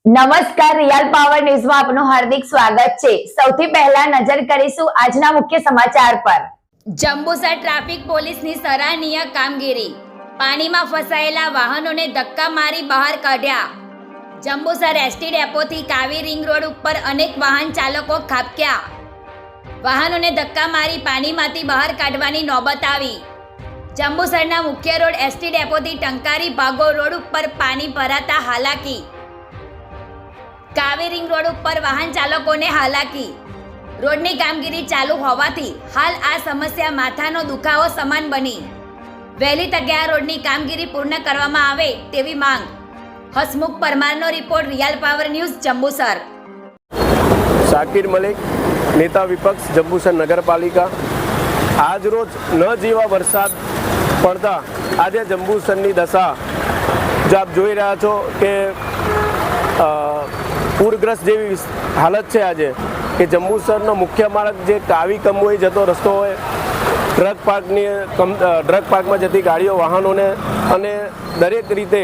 નમસ્કાર, real power ન્યૂઝમાં આપનું હાર્દિક સ્વાગત છે। સૌથી પહેલા નજર કરીશું આજના મુખ્ય સમાચાર પર। જંબુસર ટ્રાફિક પોલીસની સરાહનીય કામગીરી। પાણીમાં ફસાયેલા વાહનોને ધક્કા મારી બહાર કાઢ્યા। જંબુસર એસટી ડેપોથી કાવી રિંગ રોડ ઉપર અનેક વાહન ચાલકો ખાબક્યા। વાહનોને ધક્કા મારી પાણીમાંથી બહાર કાઢવાની નોબત આવી। જંબુસરના મુખ્ય રોડ એસટી ડેપોથી ટંકારી ભાગો રોડ ઉપર પાણી ભરાતા હાલાકી। કાવી રિંગ રોડ ઉપર વાહન ચાલકોને હાલાકી। રોડની કામગીરી ચાલુ હોવાથી હાલ આ સમસ્યા માથાનો દુખાવો સમાન બની। વહેલી તકે આ રોડની કામગીરી પૂર્ણ કરવામાં આવે તેવી માંગ। હસમુખ પરમારનો report, real power news, Jambusar. Shakir Malik, નેતા વિપક્ષ, જંબુસર નગરપાલિકા। આજ રોજ ન જેવા વરસાદ પડતા આજે જંબુસરની દશા જો આપ જોઈ રહ્યા છો કે પૂરગ્રસ્ત જેવી હાલત છે આજે કે જંબુસરનો મુખ્ય માર્ગ જે કાવી કંબોઈ જતો રસ્તો હોય, ડ્રગ પાર્કમાં જતી ગાડીઓ, વાહનોને અને દરેક રીતે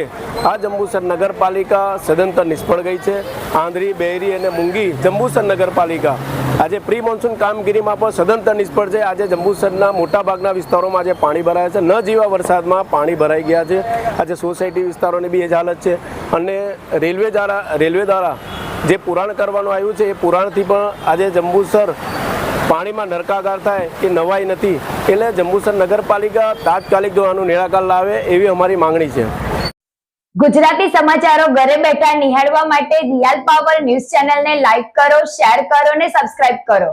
આ જંબુસર નગરપાલિકા સદંતર નિષ્ફળ ગઈ છે। આંધળી, બહેરી અને મૂંગી જંબુસર નગરપાલિકા આજે પ્રી મોન્સૂન કામગીરીમાં પણ સદંતર નિષ્ફળ છે। આજે જંબુસરના મોટાભાગના વિસ્તારોમાં આજે પાણી ભરાયા છે। ન જેવા વરસાદમાં પાણી ભરાઈ ગયા છે। આજે સોસાયટી વિસ્તારોની બી એ જ હાલત છે અને રેલવે દ્વારા જે પુરાણ કરવાનું આવ્યું છે એ પુરાણથી પણ આજે જંબુસર પાણીમાં નરકાગાર થાય એ નવાઈ નથી। એટલે જંબુસર નગરપાલિકા તાત્કાલિક જો આનું નિરાકરણ લાવે એવી અમારી માંગણી છે। ગુજરાતી સમાચારો ઘરે બેઠા નિહાળવા માટે રિયલ પાવર ન્યૂઝ ચેનલને લાઈક કરો, શેર કરો અને સબસ્ક્રાઇબ કરો।